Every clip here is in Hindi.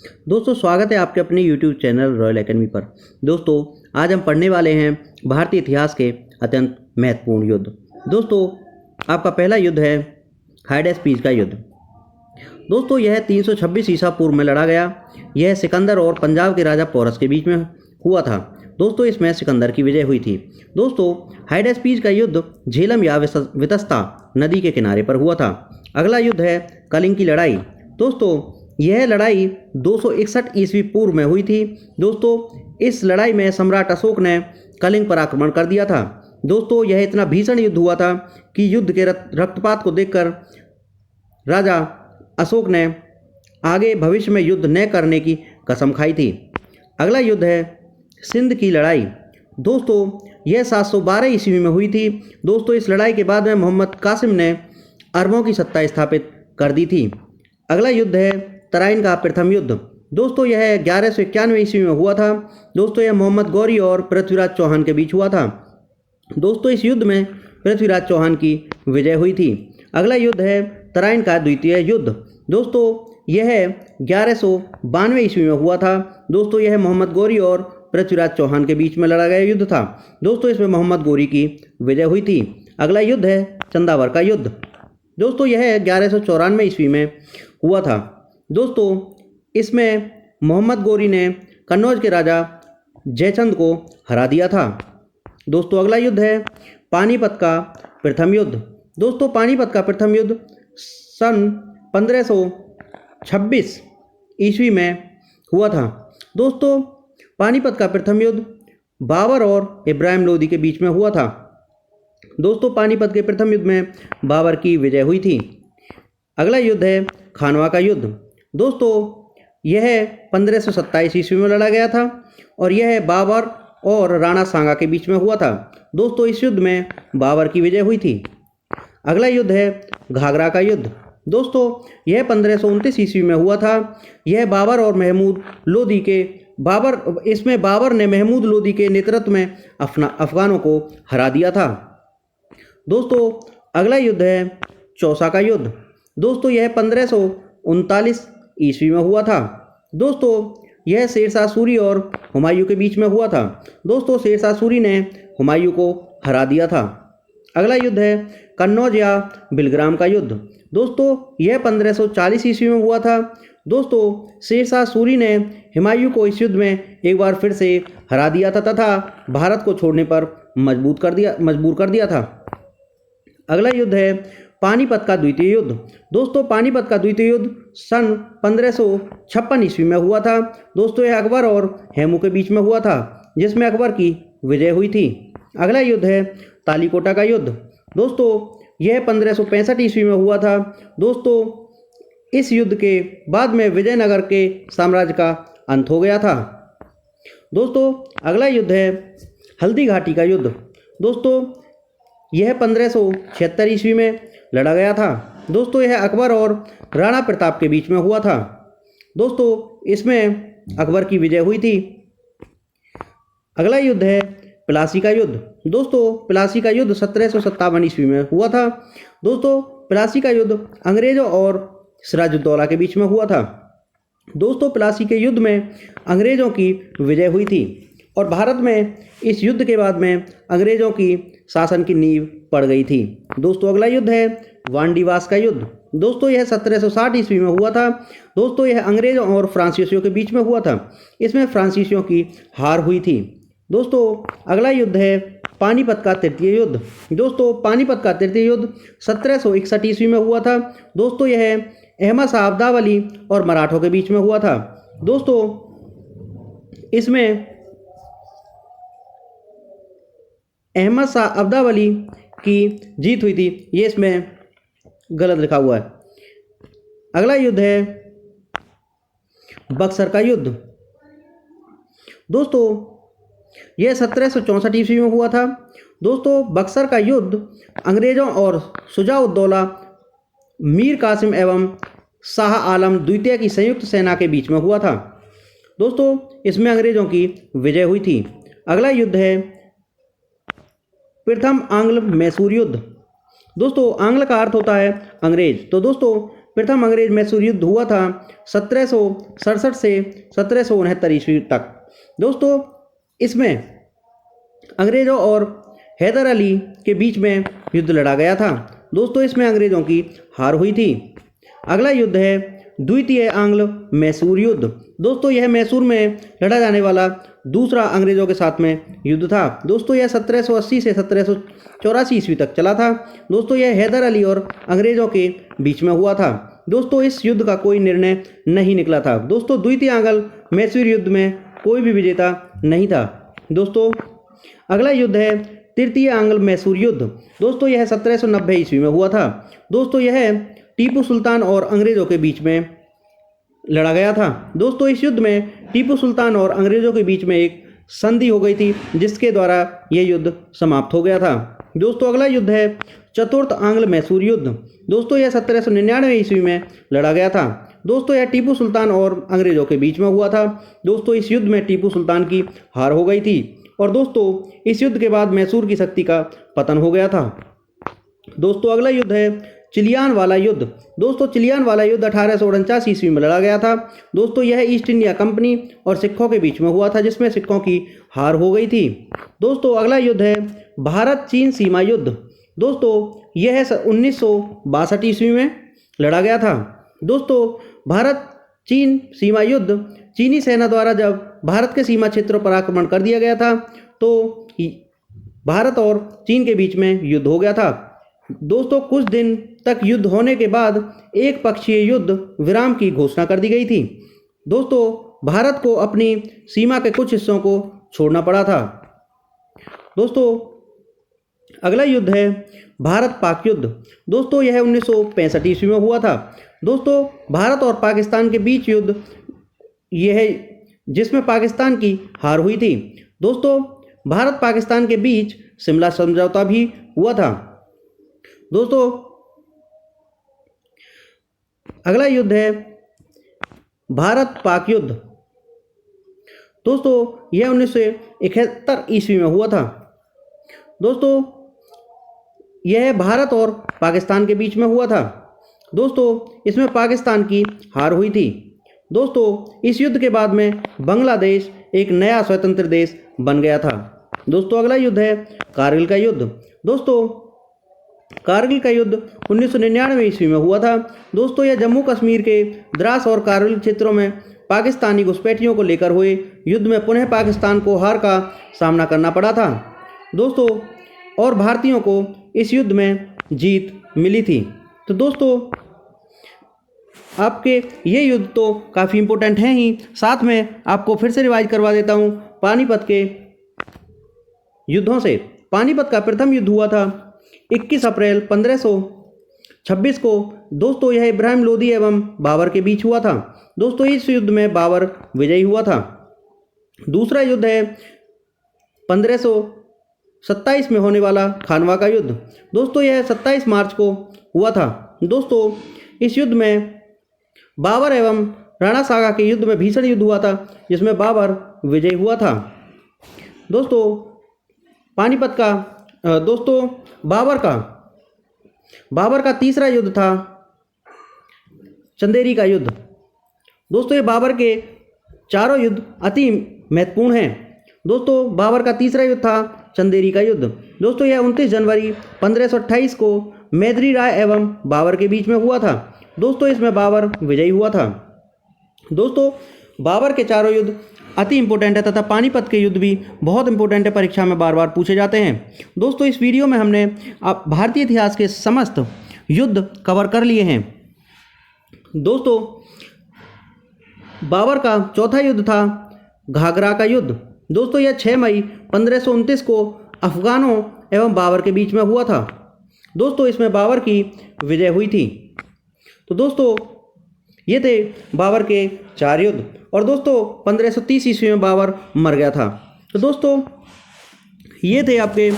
दोस्तों स्वागत है आपके अपने YouTube चैनल रॉयल एकेडमी पर। दोस्तों आज हम पढ़ने वाले हैं भारतीय इतिहास के अत्यंत महत्वपूर्ण युद्ध। दोस्तों आपका पहला युद्ध है हाइडेस्पीज का युद्ध। दोस्तों यह 326 ईसा पूर्व में लड़ा गया। यह सिकंदर और पंजाब के राजा पोरस के बीच में हुआ था। दोस्तों इसमें सिकंदर की विजय हुई थी। दोस्तो61 हाइडेस्पीज का युद्ध झेलम या वितस्ता नदी के किनारे पर हुआ था। अगला युद्ध है कलिंग की लड़ाई। दोस्तों यह लड़ाई 261 ईस्वी पूर्व में हुई थी। दोस्तों इस लड़ाई में सम्राट अशोक ने कलिंग पर आक्रमण कर दिया था। दोस्तों यह इतना भीषण युद्ध हुआ था कि युद्ध के रक्तपात को देखकर राजा अशोक ने आगे भविष्य में युद्ध न करने की कसम खाई थी। अगला युद्ध है सिंध की लड़ाई। दोस्तों यह 712 ईस्वी में हुई थी। दोस्तों इस लड़ाई के बाद में मोहम्मद कासिम ने अरबों की सत्ता स्थापित कर दी थी। अगला युद्ध है तराइन का प्रथम युद्ध। दोस्तों यह 1191 ईस्वी में हुआ था। दोस्तों यह मोहम्मद गौरी और पृथ्वीराज चौहान के बीच हुआ था। दोस्तों इस युद्ध में पृथ्वीराज चौहान की विजय हुई थी। अगला युद्ध है तराइन का द्वितीय युद्ध। दोस्तों यह 1192 ईस्वी में हुआ था। दोस्तों यह मोहम्मद गौरी और पृथ्वीराज चौहान के बीच में लड़ा गया युद्ध था। दोस्तों इसमें मोहम्मद गौरी की विजय हुई थी। अगला युद्ध है चंदावर का युद्ध। दोस्तों यह 1194 ईस्वी में हुआ था। दोस्तों इसमें मोहम्मद गौरी ने कन्नौज के राजा जयचंद को हरा दिया था। दोस्तों अगला युद्ध है पानीपत का प्रथम युद्ध। दोस्तों पानीपत का प्रथम युद्ध सन 1526 ईस्वी में हुआ था। दोस्तों पानीपत का प्रथम युद्ध बाबर और इब्राहिम लोदी के बीच में हुआ था। दोस्तों पानीपत के प्रथम युद्ध में बाबर की विजय हुई थी। अगला युद्ध है खानवा का युद्ध। दोस्तों यह 1527 ईस्वी में लड़ा गया था और यह बाबर और राणा सांगा के बीच में हुआ था। दोस्तों इस युद्ध में बाबर की विजय हुई थी। अगला युद्ध है घाघरा का युद्ध। दोस्तों यह 1529 ईस्वी में हुआ था। यह बाबर और महमूद लोदी के इसमें बाबर ने महमूद लोदी के नेतृत्व में अफगानों को हरा दिया था। दोस्तों अगला युद्ध है चौसा का युद्ध। दोस्तों यह 1539 ईस्वी में हुआ था। दोस्तों यह शेरशाह सूरी और हुमायूं के बीच में हुआ था। दोस्तों शेरशाह सूरी ने हुमायूं को हरा दिया था। अगला युद्ध है कन्नौज या बिलग्राम का युद्ध। दोस्तों यह 1540 ईस्वी में हुआ था। दोस्तों शेरशाह सूरी ने हुमायूं को इस युद्ध में एक बार फिर से हरा दिया था तथा भारत को छोड़ने पर मजबूर कर दिया था। अगला युद्ध है पानीपत का द्वितीय युद्ध। दोस्तों पानीपत का द्वितीय युद्ध सन 1556 ईस्वी में हुआ था। दोस्तों यह अकबर और हेमू के बीच में हुआ था जिसमें अकबर की विजय हुई थी। अगला युद्ध है तालीकोटा का युद्ध। दोस्तों यह 1565 ईस्वी में हुआ था। दोस्तों इस युद्ध के बाद में विजयनगर के साम्राज्य का अंत हो गया था। दोस्तों अगला युद्ध है हल्दी घाटी का युद्ध। दोस्तों यह 1576 ईस्वी में लड़ा गया था। दोस्तों यह अकबर और राणा प्रताप के बीच में हुआ था। दोस्तों इसमें अकबर की विजय हुई थी। अगला युद्ध है प्लासी का युद्ध। दोस्तों प्लासी का युद्ध 1757 ईस्वी में हुआ था। दोस्तों प्लासी का युद्ध अंग्रेजों और सिराजुद्दौला के बीच में हुआ था। दोस्तों प्लासी के युद्ध में अंग्रेजों की विजय हुई थी और भारत में इस युद्ध के बाद में अंग्रेजों की शासन की नींव पड़ गई थी। दोस्तों अगला युद्ध है वांडीवास का युद्ध। दोस्तों यह 1760 ईस्वी में हुआ था। दोस्तों यह अंग्रेजों और फ्रांसीसियों के बीच में हुआ था। इसमें फ्रांसीसियों की हार हुई थी। दोस्तों अगला युद्ध है पानीपत का तृतीय युद्ध। दोस्तों पानीपत का तृतीय युद्ध 1761 ईस्वी में हुआ था। दोस्तों यह अहमद शाह अब्दावली और मराठों के बीच में हुआ था। दोस्तों इसमें अहमद शाह अब्दावली की जीत हुई थी। ये इसमें गलत लिखा हुआ है। अगला युद्ध है बक्सर का युद्ध। दोस्तों यह 1764 ईस्वी में हुआ था। दोस्तों बक्सर का युद्ध अंग्रेजों और शुजा-उद-दौला मीर कासिम एवं शाह आलम द्वितीय की संयुक्त सेना के बीच में हुआ था। दोस्तों इसमें अंग्रेजों की विजय हुई थी। अगला युद्ध है प्रथम आंग्ल मैसूर युद्ध। दोस्तों आंग्ल का अर्थ होता है अंग्रेज। तो दोस्तों प्रथम अंग्रेज मैसूर युद्ध हुआ था 1767 से 1769 ईस्वी तक। दोस्तों इसमें अंग्रेज़ों और हैदर अली के बीच में युद्ध लड़ा गया था। दोस्तों इसमें अंग्रेज़ों की हार हुई थी। अगला युद्ध है द्वितीय आंग्ल मैसूर युद्ध। दोस्तों यह मैसूर में लड़ा जाने वाला दूसरा अंग्रेज़ों के साथ में युद्ध था। दोस्तों यह 1780 से 1784 ईस्वी तक चला था। दोस्तों यह हैदर अली और अंग्रेज़ों के बीच में हुआ था। दोस्तों इस युद्ध का कोई निर्णय नहीं निकला था। दोस्तों द्वितीय आंग्ल मैसूर युद्ध में कोई भी विजेता नहीं था। दोस्तों अगला युद्ध है तृतीय आंग्ल मैसूर युद्ध। दोस्तों यह 1790 ईस्वी में हुआ था। दोस्तों यह टीपू सुल्तान और अंग्रेज़ों के बीच में लड़ा गया था। दोस्तों इस युद्ध में टीपू सुल्तान और अंग्रेज़ों के बीच में एक संधि हो गई थी, जिसके द्वारा यह युद्ध समाप्त हो गया था। दोस्तों अगला युद्ध है चतुर्थ आंग्ल मैसूर युद्ध। दोस्तों यह 1799 ईस्वी में लड़ा गया था। दोस्तों यह टीपू सुल्तान और अंग्रेज़ों के बीच में हुआ था। दोस्तों इस युद्ध में टीपू सुल्तान की हार हो गई थी और दोस्तों इस युद्ध के बाद मैसूर की शक्ति का पतन हो गया था। दोस्तों अगला युद्ध है चिलियान वाला युद्ध। दोस्तों चिलियान वाला युद्ध 1849 ईस्वी में लड़ा गया था। दोस्तों यह ईस्ट इंडिया कंपनी और सिखों के बीच में हुआ था, जिसमें सिखों की हार हो गई थी। दोस्तों अगला युद्ध है भारत चीन सीमा युद्ध। दोस्तों यह 1962 ईस्वी में लड़ा गया था। दोस्तों भारत चीन सीमा युद्ध चीनी सेना द्वारा जब भारत के सीमा क्षेत्रों पर आक्रमण कर दिया गया था, तो भारत और चीन के बीच में युद्ध हो गया था। दोस्तों कुछ दिन तक युद्ध होने के बाद एक पक्षीय युद्ध विराम की घोषणा कर दी गई थी। दोस्तों भारत को अपनी सीमा के कुछ हिस्सों को छोड़ना पड़ा था। दोस्तों अगला युद्ध है भारत पाक युद्ध। दोस्तों यह 1965 ईस्वी में हुआ था। दोस्तों भारत और पाकिस्तान के बीच युद्ध यह है, जिसमें पाकिस्तान की हार हुई थी। दोस्तों भारत पाकिस्तान के बीच शिमला समझौता भी हुआ था। दोस्तों अगला युद्ध है भारत पाक युद्ध। दोस्तों यह 1971 ईस्वी में हुआ था। दोस्तों यह भारत और पाकिस्तान के बीच में हुआ था। दोस्तों इसमें पाकिस्तान की हार हुई थी। दोस्तों इस युद्ध के बाद में बांग्लादेश एक नया स्वतंत्र देश बन गया था। दोस्तों अगला युद्ध है कारगिल का युद्ध। दोस्तों कारगिल का युद्ध 1999 ईस्वी में हुआ था। दोस्तों यह जम्मू कश्मीर के द्रास और कारगिल क्षेत्रों में पाकिस्तानी घुसपैठियों को लेकर हुए युद्ध में पुनः पाकिस्तान को हार का सामना करना पड़ा था। दोस्तों और भारतीयों को इस युद्ध में जीत मिली थी। तो दोस्तों आपके ये युद्ध तो काफ़ी इम्पोर्टेंट हैं ही, साथ में आपको फिर से रिवाइज करवा देता हूँ पानीपत के युद्धों से। पानीपत का प्रथम युद्ध हुआ था 21 अप्रैल 1526 को। दोस्तों यह इब्राहिम लोदी एवं बाबर के बीच हुआ था। दोस्तों इस युद्ध में बाबर विजयी हुआ था। दूसरा युद्ध है 1527 में होने वाला खानवा का युद्ध। दोस्तों यह 27 मार्च को हुआ था। दोस्तों इस युद्ध में बाबर एवं राणा सागा के युद्ध में भीषण युद्ध हुआ था, जिसमें बाबर विजयी हुआ था। दोस्तों पानीपत का बाबर का तीसरा युद्ध था चंदेरी का युद्ध। दोस्तों ये बाबर के चारों युद्ध अति महत्वपूर्ण हैं। दोस्तों बाबर का तीसरा युद्ध था चंदेरी का युद्ध। दोस्तों यह 29 जनवरी 1528 को मैत्री राय एवं बाबर के बीच में हुआ था। दोस्तों इसमें बाबर विजयी हुआ था। दोस्तों बाबर के चारों युद्ध अति इम्पोर्टेंट है तथा पानीपत के युद्ध भी बहुत इंपॉर्टेंट है, परीक्षा में बार बार पूछे जाते हैं। दोस्तों इस वीडियो में हमने भारतीय इतिहास के समस्त युद्ध कवर कर लिए हैं। दोस्तों बाबर का चौथा युद्ध था घाघरा का युद्ध। दोस्तों यह 6 मई 1529 को अफगानों एवं बाबर के बीच में हुआ था। दोस्तों इसमें बाबर की विजय हुई थी। तो दोस्तों ये थे बाबर के 4 युद्ध। और दोस्तों 1530 ईस्वी में बाबर मर गया था। तो दोस्तों ये थे आपके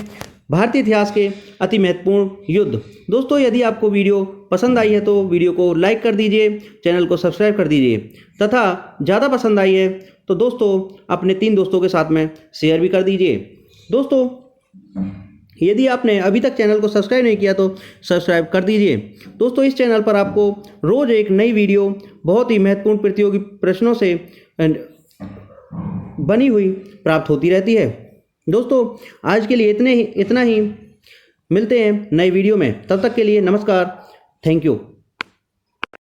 भारतीय इतिहास के अति महत्वपूर्ण युद्ध। दोस्तों यदि आपको वीडियो पसंद आई है तो वीडियो को लाइक कर दीजिए, चैनल को सब्सक्राइब कर दीजिए तथा ज़्यादा पसंद आई है तो दोस्तों अपने 3 दोस्तों के साथ में शेयर भी कर दीजिए। दोस्तों यदि आपने अभी तक चैनल को सब्सक्राइब नहीं किया तो सब्सक्राइब कर दीजिए। दोस्तों, इस चैनल पर आपको रोज़ एक नई वीडियो बहुत ही महत्वपूर्ण प्रतियोगी प्रश्नों से बनी हुई प्राप्त होती रहती है। दोस्तों, आज के लिए इतना ही। मिलते हैं नई वीडियो में, तब तक के लिए नमस्कार। Thank you.